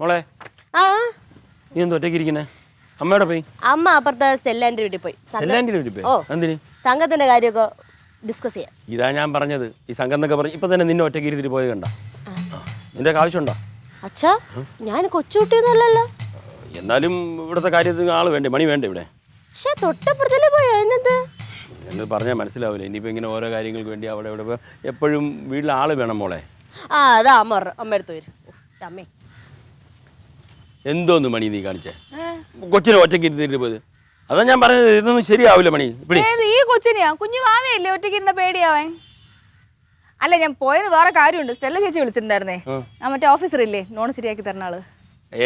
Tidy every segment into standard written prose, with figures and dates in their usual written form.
മോളെ ആ നീ എന്താ ഒറ്റയ്ക്ക് ഇരിക്കുന്നേ? അമ്മയുടെ പോയി? അമ്മ അപ്പുറത്തെ സെല്ലാൻ്റെ വീട്ടിൽ പോയി. സെല്ലാൻ്റെ വീട്ടിൽ പോയി? എന്തിന്? സംഘത്തിന്റെ കാര്യമൊക്കെ ഡിസ്കസ് ചെയ്യാം. ഇതാ ഞാൻ പറഞ്ഞത്, ഈ സംഘം എന്നൊക്കെ പറഞ്ഞ് ഇപ്പൊ തന്നെ നിന്നെ ഒറ്റയ്ക്ക് ഇരുത്തിട്ട് പോയത് കണ്ട. നിന്റെ ആവശ്യമുണ്ടോ? അച്ഛാ, ഞാൻ കൊച്ചുകുട്ടിയൊന്നുമല്ലല്ലോ. എന്നാലും ഇവിടുത്തെ കാര്യത്തിന് ആള് വേണ്ടേ, മണി വേണ്ടേ ഇവിടെ? പക്ഷെ തൊട്ടപ്പുറത്തല്ലേ പോയി, അതിനെന്ത്? എന്ന് പറഞ്ഞാൽ മനസ്സിലാവില്ല. ഇനിയിപ്പോൾ ഇങ്ങനെ ഓരോ കാര്യങ്ങൾക്ക് വേണ്ടി അവിടെ ഇവിടെ എപ്പോഴും വീട്ടിൽ ആള് വേണം മോളെ. ആ അതാ അമ്മ എടുത്ത് വരും. അമ്മേ എന്തോന്ന് മണി നീ കാണിച്ചേ? കൊച്ചിനെ ഒറ്റയ്ക്ക് ഇരുത്തിട്ട് പോയത്. അതാ ഞാൻ പറഞ്ഞത്, ഇതൊന്നും ശരിയാവില്ല മണി. ഈ കൊച്ചിനെയാ? കുഞ്ഞു മാവയല്ലേ ഒറ്റയ്ക്ക് ഇരുന്ന പേടിയാവൻ? അല്ല, ഞാൻ പോയത് വേറെ കാര്യമുണ്ട്. സ്റ്റെല്ല ചേച്ചി വിളിച്ചിട്ടുണ്ടായിരുന്നേ. ആ മറ്റേ ഓഫീസർ ഇല്ലേ, ലോൺ ശരിയാക്കി തരുന്ന ആള്,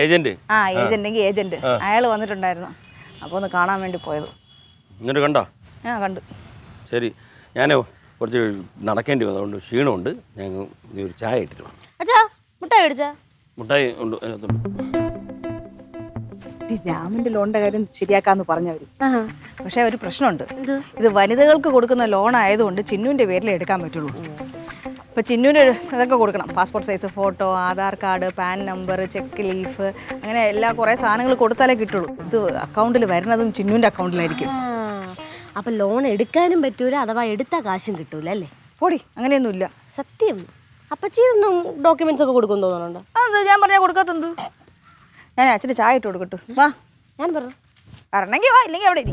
ഏജന്റ്. ആ ഏജന്റെങ്കിൽ ഏജന്റ്, അയാൾ വന്നിട്ടുണ്ടായിരുന്നു. അപ്പോൾ ഒന്ന് കാണാൻ വേണ്ടി പോയത്. എന്നിട്ട് കണ്ടോ? ആ കണ്ടു. ശരി, ഞാൻ കുറച്ച് നടക്കേണ്ടി വന്നതുകൊണ്ട് ക്ഷീണമുണ്ട്. ഞാൻ ഒരു ചായ ഇട്ടിട്ട് വേണം. അച്ഛാ, മുട്ടായി മേടിച്ചാ? മുട്ടായി ഉണ്ട് അതിനകത്തുണ്ട്. രാമന്റെ ലോണിന്റെ കാര്യം ശരിയാക്കാന്ന് പറഞ്ഞവര്. പക്ഷെ ഒരു പ്രശ്നമുണ്ട്. ഇത് വനിതകൾക്ക് കൊടുക്കുന്ന ലോൺ ആയതുകൊണ്ട് ചിന്നുവിന്റെ പേരിലേ എടുക്കാൻ പറ്റുള്ളൂ. ഇപ്പൊ ചിന്നുവിന്റെ ഇതൊക്കെ കൊടുക്കണം. Passport size photo, Aadhaar card, pan number, check leaf, അങ്ങനെ എല്ലാ കുറേ സാധനങ്ങൾ കൊടുത്താലേ കിട്ടുള്ളൂ. ഇത് അക്കൗണ്ടിൽ വരുന്നതും ചിന്നുവിന്റെ അക്കൗണ്ടിലായിരിക്കും. അപ്പൊ ലോൺ എടുക്കാനും പറ്റൂല, അഥവാ എടുത്ത കാശും കിട്ടൂല അല്ലേ? പൊടി, അങ്ങനെയൊന്നുമില്ല. സത്യം. അപ്പച്ചി ഇതൊന്നും ഡോക്യുമെന്റ്സ് ഒക്കെ കൊടുക്കും തോന്നുന്നുണ്ടോ? അതെന്താ ഞാൻ പറഞ്ഞാൽ കൊടുക്കാത്തത്? ഞാൻ അച്ഛന് ചായ ഇട്ട് കൊടുക്കട്ടു. വാ, ഞാൻ പറഞ്ഞു പറഞ്ഞെങ്കിൽ വാ, ഇല്ലെങ്കിൽ അവിടെ ഇരി.